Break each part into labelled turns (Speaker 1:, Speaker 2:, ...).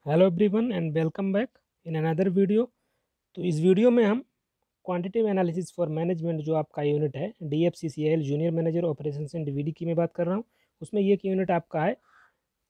Speaker 1: Hello everyone and welcome back in another video. तो इस video में हम क्वांटिटेटिव एनालिसिस फॉर मैनेजमेंट जो आपका यूनिट है DFCCIL junior manager operations and DVD की मैं बात कर रहा हूँ। उसमें ये यूनिट आपका है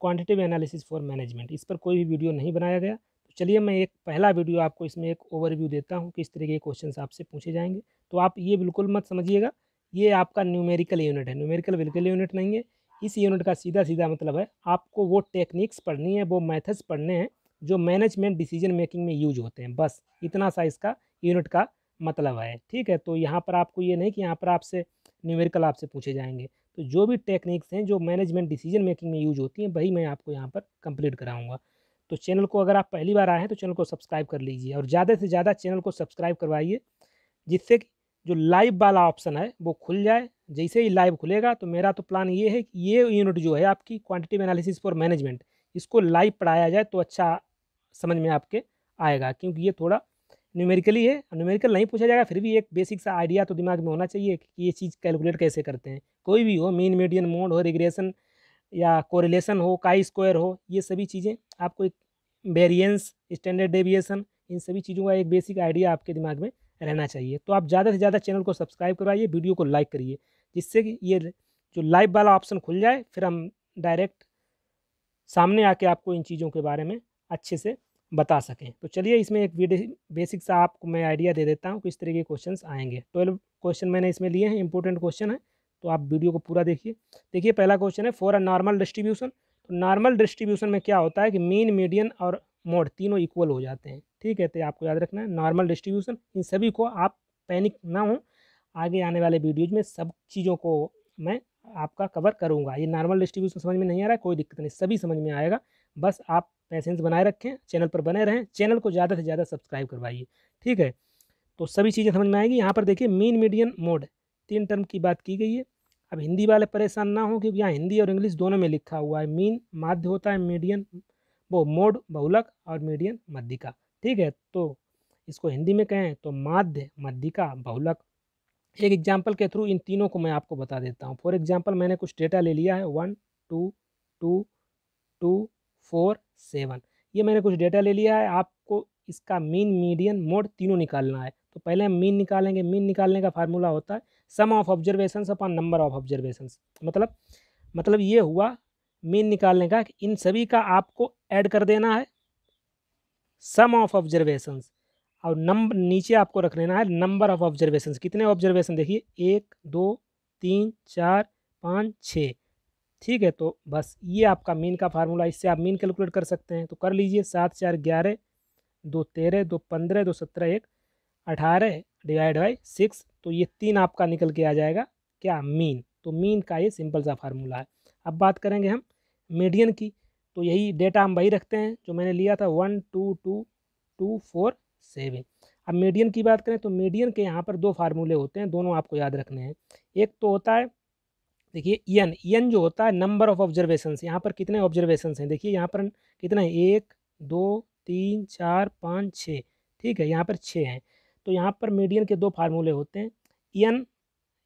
Speaker 1: क्वांटिटेटिव एनालिसिस फॉर मैनेजमेंट। इस पर कोई भी वीडियो नहीं बनाया गया। तो चलिए मैं एक पहला वीडियो आपको इसमें एक ओवरव्यू देता हूँ किस तरह के क्वेश्चन आपसे पूछे जाएंगे। तो आप ये बिल्कुल मत समझिएगा ये आपका न्यूमेरिकल यूनिट है, न्यूमेरिकल बिल्कुल यूनिट नहीं है। इस यूनिट का सीधा सीधा मतलब है आपको वो टेक्निक्स पढ़नी है, वो मेथड्स पढ़ने हैं जो मैनेजमेंट डिसीजन मेकिंग में यूज होते हैं। बस इतना सा इसका यूनिट का मतलब है। ठीक है, तो यहाँ पर आपको ये नहीं कि यहाँ पर आपसे न्यूमेरिकल आपसे पूछे जाएंगे। तो जो भी टेक्निक्स हैं जो मैनेजमेंट डिसीजन मेकिंग में यूज होती हैं वही मैं आपको यहाँ पर कंप्लीट कराऊंगा। तो चैनल को अगर आप पहली बार आए हैं तो चैनल को सब्सक्राइब कर लीजिए और ज़्यादा से ज़्यादा चैनल को सब्सक्राइब करवाइए, जिससे कि जो लाइव वाला ऑप्शन है वो खुल जाए। जैसे ही लाइव खुलेगा तो मेरा तो प्लान ये है कि ये यूनिट जो है आपकी क्वांटिटेटिव एनालिसिस फॉर मैनेजमेंट, इसको लाइव पढ़ाया जाए तो अच्छा समझ में आपके आएगा, क्योंकि ये थोड़ा न्यूमेरिकली है। न्यूमेरिकल नहीं पूछा जाएगा फिर भी एक बेसिक सा आइडिया तो दिमाग में होना चाहिए कि ये चीज़ कैलकुलेट कैसे करते हैं। कोई भी हो, मीन मीडियन मोड हो, रिग्रेशन या कोरिलेशन हो, काई स्क्वायर हो, ये सभी चीज़ें आपको एक वेरिएंस, स्टैंडर्ड डेविएशन, इन सभी चीज़ों का एक बेसिक आइडिया आपके दिमाग में रहना चाहिए। तो आप ज़्यादा से ज़्यादा चैनल को सब्सक्राइब करवाइए, वीडियो को लाइक करिए, जिससे कि ये जो लाइव वाला ऑप्शन खुल जाए फिर हम डायरेक्ट सामने आके आपको इन चीज़ों के बारे में अच्छे से बता सकें। तो चलिए इसमें एक बेसिक सा आपको मैं आइडिया दे देता हूँ किस तरह के क्वेश्चंस आएंगे। 12 क्वेश्चन मैंने इसमें लिए हैं, इंपॉर्टेंट क्वेश्चन है, तो आप वीडियो को पूरा देखिए। देखिए पहला क्वेश्चन है फॉर अ नॉर्मल डिस्ट्रीब्यूशन। तो नॉर्मल डिस्ट्रीब्यूशन में क्या होता है कि मीन, मीडियन और मोड तीनों इक्वल हो जाते हैं। ठीक है, तो आपको याद रखना है नॉर्मल डिस्ट्रीब्यूशन। इन सभी को आप पैनिक ना हो, आगे आने वाले वीडियोज में सब चीज़ों को मैं आपका कवर करूँगा। ये नॉर्मल डिस्ट्रीब्यूशन समझ में नहीं आ रहा है, कोई दिक्कत नहीं, सभी समझ में आएगा। बस आप पैसेंस बनाए रखें, चैनल पर बने रहें, चैनल को ज़्यादा से ज़्यादा सब्सक्राइब करवाइए। ठीक है, तो सभी चीज़ें समझ में आएगी। यहाँ पर देखिए मीन, मीडियन, मोड, तीन टर्म की बात की गई है। अब हिंदी वाले परेशान ना हो, क्योंकि यहाँ हिंदी और इंग्लिश दोनों में लिखा हुआ है। मीन माध्य होता है, मीडियन वो मोड बहुलक और मीडियन मध्यिका। ठीक है, तो इसको हिंदी में कहें तो माध्य, मध्यिका, बहुलक। एक एग्जाम्पल के थ्रू इन तीनों को मैं आपको बता देता हूँ। फॉर एग्जाम्पल मैंने कुछ डेटा ले लिया है 1 2 2 2 4 7, ये मैंने कुछ डेटा ले लिया है। आपको इसका मीन, मीडियन, मोड तीनों निकालना है। तो पहले हम मीन निकालेंगे। मीन निकालने का फार्मूला होता है sum of observations upon number of observations. मतलब ये हुआ मीन निकालने का कि इन सभी का आपको ऐड कर देना है सम ऑफ ऑब्जर्वेशंस, और नंबर नीचे आपको रख लेना है नंबर ऑफ ऑब्जर्वेशंस। कितने ऑब्जर्वेशन देखिए 1 2 3 4 5 6। ठीक है, तो बस ये आपका मीन का फार्मूला, इससे आप मीन कैलकुलेट कर सकते हैं। तो कर लीजिए 7 4 11, 2 13, 2 15, 2 17, 1 18 डिवाइड बाई 6। तो ये 3 आपका निकल के आ जाएगा क्या, मीन। तो मीन का ये सिंपल सा फार्मूला है। अब बात करेंगे हम मीडियन की। तो यही डेटा हम वही रखते हैं जो मैंने लिया था 1 2 2 2 4 7। अब मीडियन की बात करें तो मीडियन के यहाँ पर दो फार्मूले होते हैं, दोनों आपको याद रखने हैं। एक तो होता है देखिए एन, एन जो होता है नंबर ऑफ ऑब्जर्वेशंस। यहाँ पर कितने ऑब्जर्वेशंस हैं देखिए, यहाँ पर कितने हैं 1 2 3 4 5 6। ठीक है, यहाँ पर 6 हैं। तो यहाँ पर मीडियन के दो फार्मूले होते हैं। एन,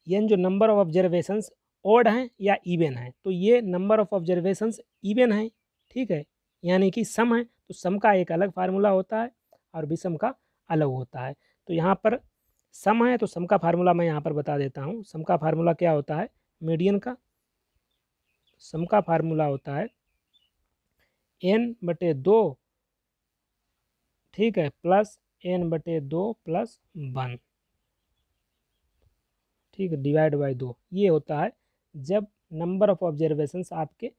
Speaker 1: एन जो नंबर ऑफ ऑब्जर्वेशंस ऑड हैं या इवन है, तो ये नंबर ऑफ ऑब्जर्वेशंस इवन है। ठीक है, यानी कि सम है, तो सम का एक अलग फार्मूला होता है और विषम का अलग होता है। तो यहाँ पर सम है तो सम का फार्मूला मैं यहाँ पर बता देता हूँ। सम का फार्मूला क्या होता है, मीडियन का सम का फार्मूला होता है n/2, ठीक है, प्लस n/2 प्लस 1, ठीक है, डिवाइड बाई 2। ये होता है जब नंबर ऑफ ऑब्जर्वेशंस आपके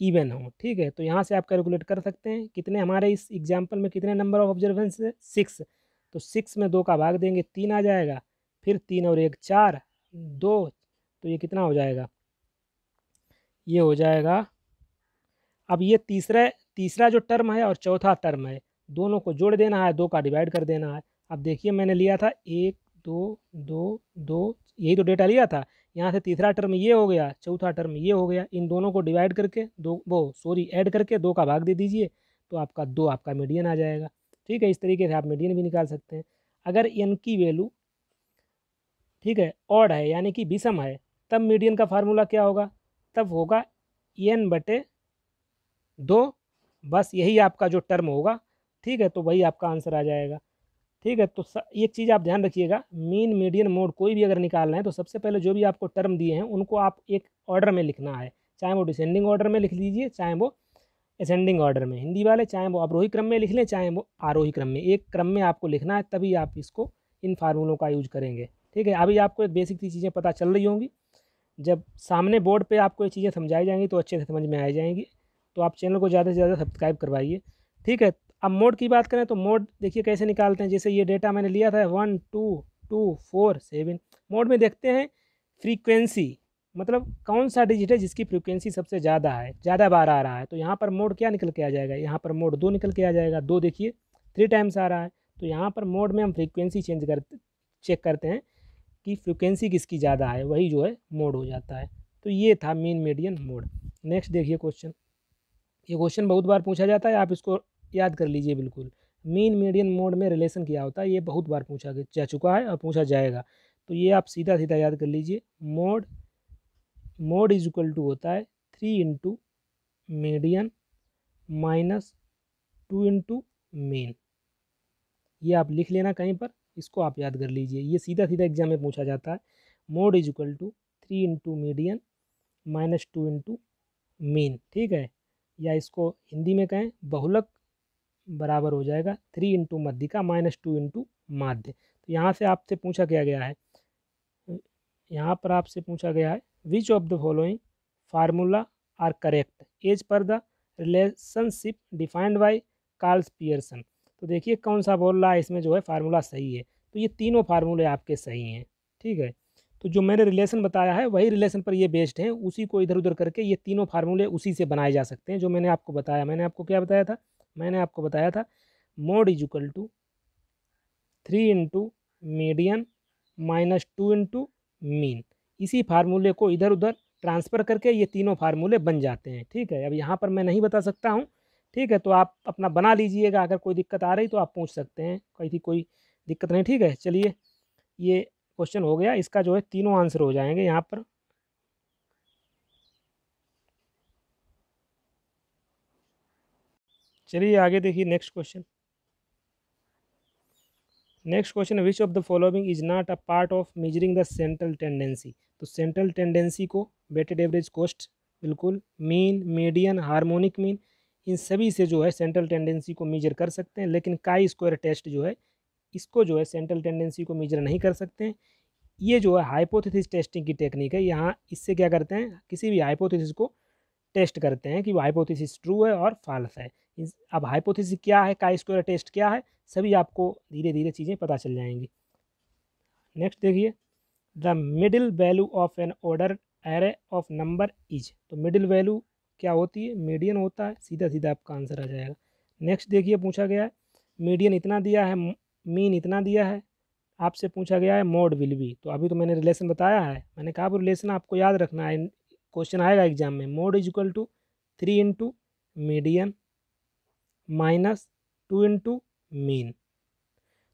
Speaker 1: इवन हो। ठीक है, तो यहाँ से आप कैलकुलेट कर सकते हैं कितने हमारे इस एग्जाम्पल में कितने नंबर ऑफ ऑब्जर्वेशंस है 6। तो 6 में 2 का भाग देंगे 3 आ जाएगा, फिर 3 और 1 4 2, तो ये कितना हो जाएगा, ये हो जाएगा। अब ये तीसरा तीसरा जो टर्म है और चौथा टर्म है, दोनों को जोड़ देना है, 2 का डिवाइड कर देना है। अब देखिए मैंने लिया था 1 2 2 2, यही तो डेटा लिया था। यहाँ से तीसरा टर्म ये हो गया, चौथा टर्म ये हो गया। इन दोनों को डिवाइड करके ऐड करके 2 का भाग दे दीजिए, तो आपका 2 आपका मीडियन आ जाएगा। ठीक है, इस तरीके से आप मीडियन भी निकाल सकते हैं। अगर एन की वैल्यू, ठीक है, ऑड है यानी कि विषम है, तब मीडियन का फार्मूला क्या होगा, तब होगा n/2 बस यही आपका जो टर्म होगा, ठीक है, तो वही आपका आंसर आ जाएगा। ठीक है, तो एक चीज़ आप ध्यान रखिएगा, मीन मीडियन मोड कोई भी अगर निकालना है तो सबसे पहले जो भी आपको टर्म दिए हैं उनको आप एक ऑर्डर में लिखना है, चाहे वो डिसेंडिंग ऑर्डर में लिख लीजिए, चाहे वो असेंडिंग ऑर्डर में, हिंदी वाले चाहे वो अवरोही क्रम में लिख लें, चाहे वो आरोही क्रम में, एक क्रम में आपको लिखना है, तभी आप इसको इन फार्मूलों का यूज करेंगे। ठीक है, अभी आपको एक बेसिक सी चीज़ें पता चल रही होंगी, जब सामने बोर्ड पे आपको ये चीज़ें समझाई जाएंगी तो अच्छे से समझ में आ जाएंगी। तो आप चैनल को ज़्यादा से ज़्यादा सब्सक्राइब करवाइए। ठीक है, अब मोड की बात करें तो मोड देखिए कैसे निकालते हैं। जैसे ये डेटा मैंने लिया था 1 2 2 4 7, मोड में देखते हैं फ्रीक्वेंसी, मतलब कौन सा डिजिट है जिसकी फ्रीक्वेंसी सबसे ज़्यादा है, ज़्यादा बार आ रहा है, तो यहाँ पर मोड क्या निकल के आ जाएगा, यहाँ पर मोड 2 निकल के आ जाएगा। 2 देखिए 3 टाइम्स आ रहा है, तो यहाँ पर मोड में हम फ्रीक्वेंसी चेक करते हैं कि फ्रिक्वेंसी किसकी ज़्यादा है, वही जो है मोड हो जाता है। तो ये था मीन मीडियन मोड। नेक्स्ट देखिए क्वेश्चन, ये क्वेश्चन बहुत बार पूछा जाता है, आप इसको याद कर लीजिए बिल्कुल। मीन मीडियन मोड में रिलेशन क्या होता है, ये बहुत बार पूछा जा चुका है और पूछा जाएगा, तो ये आप सीधा सीधा याद कर लीजिए। मोड इज इक्वल टू होता है 3 into median minus 2 into mean. ये आप लिख लेना कहीं पर, इसको आप याद कर लीजिए, ये सीधा सीधा एग्जाम में पूछा जाता है। Mode is equal to 3 into median minus 2 into mean. ठीक है, या इसको हिंदी में कहें बहुलक बराबर हो जाएगा 3 इंटू मध्यिका माइनस 2 इंटू माध्य। तो यहाँ से आपसे पूछा क्या गया है, यहाँ पर आपसे पूछा गया है which of the following formula are correct as per the relationship defined by Karl Pearson. तो देखिए कौन सा बोल रहा है इसमें जो है फार्मूला सही है, तो ये तीनों फार्मूले आपके सही हैं। ठीक है, तो जो मैंने रिलेशन बताया है वही रिलेशन पर ये बेस्ड है, उसी को इधर उधर करके ये तीनों फार्मूले उसी से बनाए जा सकते हैं जो मैंने आपको बताया। मैंने आपको क्या बताया था, मैंने आपको बताया था mode is equal to 3 into median minus 2 into mean. इसी फार्मूले को इधर उधर ट्रांसफ़र करके ये तीनों फार्मूले बन जाते हैं। ठीक है, अब यहाँ पर मैं नहीं बता सकता हूँ। ठीक है, तो आप अपना बना लीजिएगा, अगर कोई दिक्कत आ रही तो आप पूछ सकते हैं, कोई दिक्कत नहीं। ठीक है, चलिए ये क्वेश्चन हो गया, इसका जो है तीनों आंसर हो जाएंगे यहाँ पर। चलिए आगे देखिए next question. Next question, which of the following is not a part of measuring the central tendency. तो सेंट्रल टेंडेंसी को वेटेड एवरेज कॉस्ट, बिल्कुल मीन मीडियन हार्मोनिक मीन, इन सभी से जो है सेंट्रल टेंडेंसी को मेजर कर सकते हैं, लेकिन काई स्क्वायर टेस्ट जो है इसको जो है सेंट्रल टेंडेंसी को मेजर नहीं कर सकते हैं। ये जो है हाइपोथेसिस टेस्टिंग की टेक्निक है। यहाँ इससे क्या करते हैं, किसी भी हाइपोथेसिस को टेस्ट करते हैं कि वो हाइपोथेसिस ट्रू है और फॉल्स है। अब हाइपोथेसिस क्या है, काई स्क्वायर टेस्ट क्या है, सभी आपको धीरे धीरे चीज़ें पता चल जाएंगी। नेक्स्ट देखिए, the middle value of an order array of number is. तो मिडिल वैल्यू क्या होती है, मीडियन होता है, सीधा सीधा आपका आंसर आ जाएगा। नेक्स्ट देखिए पूछा गया है मीडियन इतना दिया है, मीन इतना दिया है, आपसे पूछा गया है मोड विल बी। तो अभी तो मैंने रिलेशन बताया है, मैंने कहा वो रिलेशन आपको याद रखना है, क्वेश्चन आएगा एग्जाम में। Mode is equal to 3 into median minus 2 into mean.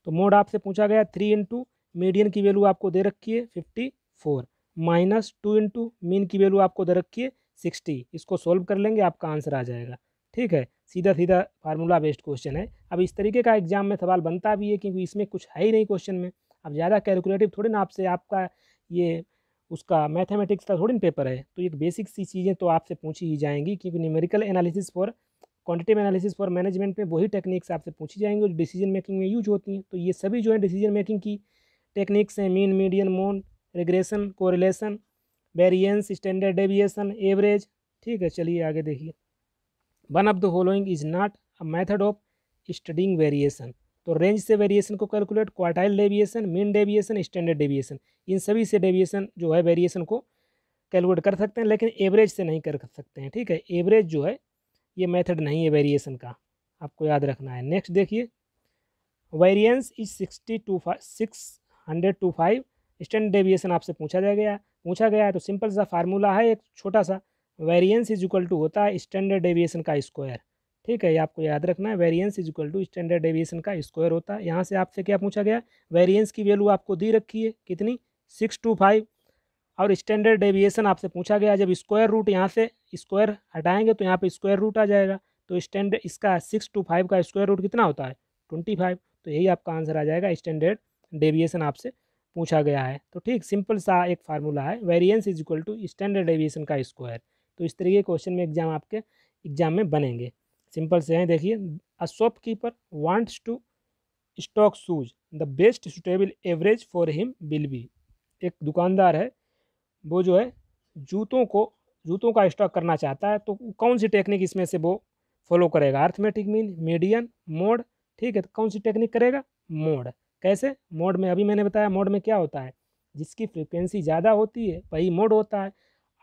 Speaker 1: तो मोड आपसे पूछा गया 3 इंटू मीडियन की वैल्यू आपको दे रखी है 54 माइनस 2 इंटू मीन की वैल्यू आपको दे रखी है 60। इसको सोल्व कर लेंगे, आपका आंसर आ जाएगा। ठीक है, सीधा सीधा फार्मूला बेस्ड क्वेश्चन है। अब इस तरीके का एग्जाम में सवाल बनता भी है क्योंकि इसमें कुछ है ही नहीं क्वेश्चन में। अब ज़्यादा कैलकुलेटिव थोड़ी ना आपसे, आपका ये उसका मैथमेटिक्स का थोड़ी ना पेपर है, तो एक बेसिक सी चीज़ें तो आपसे पूछी ही जाएंगी, क्योंकि numerical analysis for quantitative analysis for management में वही टेक्निक्स आपसे पूछी जाएंगी जो डिसीजन मेकिंग में यूज होती हैं। तो ये सभी जो है डिसीजन मेकिंग की टेक्निक्स हैं, mean median mode, regression, correlation, variance, standard deviation, average. ठीक है, चलिए आगे देखिए, one of the following is not a method of studying variation. तो रेंज से वेरिएशन को calculate, quartile deviation, mean deviation, standard deviation, इन सभी से डेविएशन जो है वेरिएशन को कैलकुलेट कर सकते हैं, लेकिन एवरेज से नहीं कर सकते हैं। ठीक है, एवरेज जो है ये मेथड नहीं है वेरिएशन का, आपको याद रखना है। नेक्स्ट देखिए, वेरिएंस इज 605, स्टैंडर्ड डेविएशन आपसे पूछा गया है, तो सिंपल सा फार्मूला है एक छोटा सा, वेरिएंस इज इक्वल टू होता है स्टैंडर्ड डेविएशन का स्क्वायर। ठीक है, ये आपको याद रखना है, variance is equal to standard deviation का स्क्वायर होता है। यहाँ से आपसे क्या पूछा गया, वेरिएंस की वैल्यू आपको दी रखी है कितनी, 625, और स्टैंडर्ड डेविएशन आपसे पूछा गया। जब स्क्वायर रूट यहाँ से स्क्वायर हटाएंगे तो यहाँ पे स्क्वायर रूट आ जाएगा, तो स्टैंडर्ड इसका 6 to 5 का स्क्वायर रूट कितना होता है 25। तो यही आपका आंसर आ जाएगा, स्टैंडर्ड डेविएशन आपसे पूछा गया है। तो ठीक सिंपल सा एक फार्मूला है, variance is equal to standard deviation का स्क्वायर। तो इस तरीके के क्वेश्चन में एग्जाम में बनेंगे। सिंपल से हैं, देखिए a shopkeeper wants to stock shoes, the best suitable average for him will be. एक दुकानदार है, वो जो है जूतों का स्टॉक करना चाहता है, तो कौन सी टेक्निक इसमें से वो फॉलो करेगा, अर्थमेटिक मीन, मीडियन, मोड। ठीक है, तो कौन सी टेक्निक करेगा, मोड। कैसे, मोड में अभी मैंने बताया मोड में क्या होता है, जिसकी फ्रिक्वेंसी ज़्यादा होती है वही मोड होता है।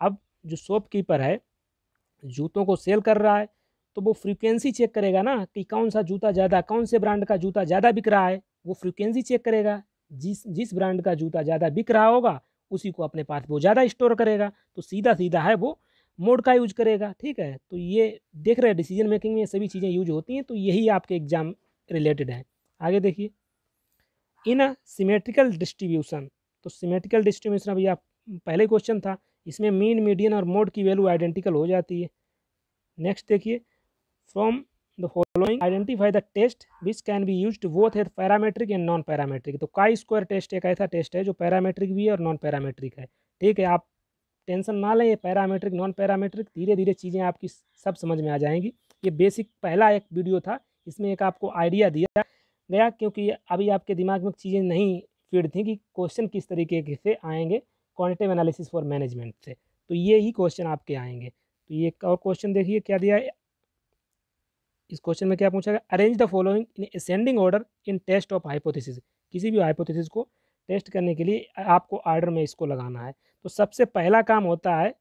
Speaker 1: अब जो शॉपकीपर है जूतों को सेल कर रहा है, तो वो फ्रीक्वेंसी चेक करेगा ना कि कौन सा जूता ज़्यादा, कौन से ब्रांड का जूता ज़्यादा बिक रहा है, वो फ्रीक्वेंसी चेक करेगा। जिस ब्रांड का जूता ज़्यादा बिक रहा होगा उसी को अपने पास वो ज़्यादा स्टोर करेगा, तो सीधा सीधा है वो मोड का यूज करेगा। ठीक है, तो ये देख रहे हैं डिसीजन मेकिंग में ये सभी चीज़ें यूज होती हैं, तो यही आपके एग्जाम रिलेटेड है। आगे देखिए, इन अ सिमेट्रिकल डिस्ट्रीब्यूशन, तो सिमेट्रिकल डिस्ट्रीब्यूशन अभी आप पहले क्वेश्चन था, इसमें मीन, मीडियन और मोड की वैल्यू आइडेंटिकल हो जाती है। नेक्स्ट देखिए, from the following identify the test which can be used both as parametric and non parametric. तो काई स्क्वायर टेस्ट एक ऐसा टेस्ट है जो पैरामेट्रिक भी है और नॉन पैरामेट्रिक है। ठीक है, आप टेंशन ना लें, ये पैरामेट्रिक नॉन पैरामेट्रिक धीरे धीरे चीज़ें आपकी सब समझ में आ जाएंगी। ये बेसिक पहला एक वीडियो था, इसमें एक आपको आइडिया दिया गया, क्योंकि अभी आपके दिमाग में चीज़ें नहीं फीड थी कि क्वेश्चन किस तरीके से आएंगे क्वांटिटेटिव एनालिसिस फॉर मैनेजमेंट से, तो ये ही क्वेश्चन आपके आएंगे। तो ये एक और क्वेश्चन देखिए क्या दिया है, इस क्वेश्चन में क्या पूछा गया, arrange the following in ascending order in test of hypothesis. किसी भी हाइपोथेसिस को टेस्ट करने के लिए आपको ऑर्डर में इसको लगाना है। तो सबसे पहला काम होता है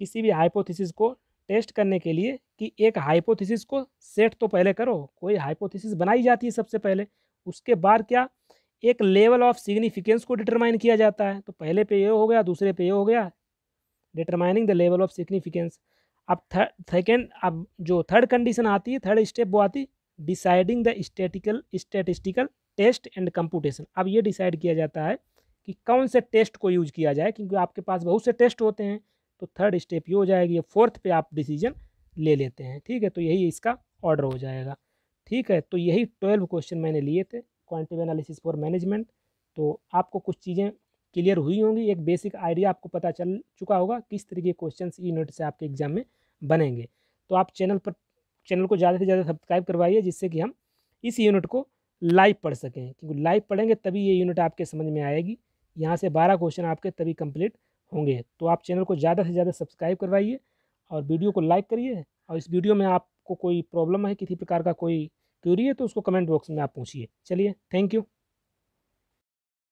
Speaker 1: किसी भी हाइपोथेसिस को टेस्ट करने के लिए कि एक हाइपोथेसिस को सेट तो पहले करो, कोई हाइपोथेसिस बनाई जाती है सबसे पहले, उसके बाद क्या एक लेवल ऑफ सिग्निफिकेंस को डिटरमाइन किया जाता है। तो पहले पे ये हो गया, दूसरे पे ये हो गया, determining the level of significance. अब अब जो थर्ड कंडीशन आती है, थर्ड स्टेप वो आती deciding the statistical test and computation. अब ये डिसाइड किया जाता है कि कौन से टेस्ट को यूज किया जाए, क्योंकि आपके पास बहुत से टेस्ट होते हैं, तो थर्ड स्टेप ये हो जाएगी, फोर्थ पे आप डिसीजन ले लेते हैं। ठीक है, तो यही इसका ऑर्डर हो जाएगा। ठीक है, तो यही 12 क्वेश्चन मैंने लिए थे क्वांटिटेटिव एनालिसिस फॉर मैनेजमेंट। तो आपको कुछ चीज़ें क्लियर हुई होंगी, एक बेसिक आइडिया आपको पता चल चुका होगा किस तरीके के क्वेश्चन यूनिट से आपके एग्जाम में बनेंगे। तो आप चैनल को ज़्यादा से ज़्यादा सब्सक्राइब करवाइए, जिससे कि हम इस यूनिट को लाइव पढ़ सकें, क्योंकि लाइव पढ़ेंगे तभी ये यूनिट आपके समझ में आएगी। यहाँ से 12 क्वेश्चन आपके तभी कंप्लीट होंगे। तो आप चैनल को ज़्यादा से ज़्यादा सब्सक्राइब करवाइए और वीडियो को लाइक करिए। और इस वीडियो में आपको कोई प्रॉब्लम है, किसी प्रकार का कोई क्यूरी है, तो उसको कमेंट बॉक्स में आप पूछिए। चलिए, थैंक यू।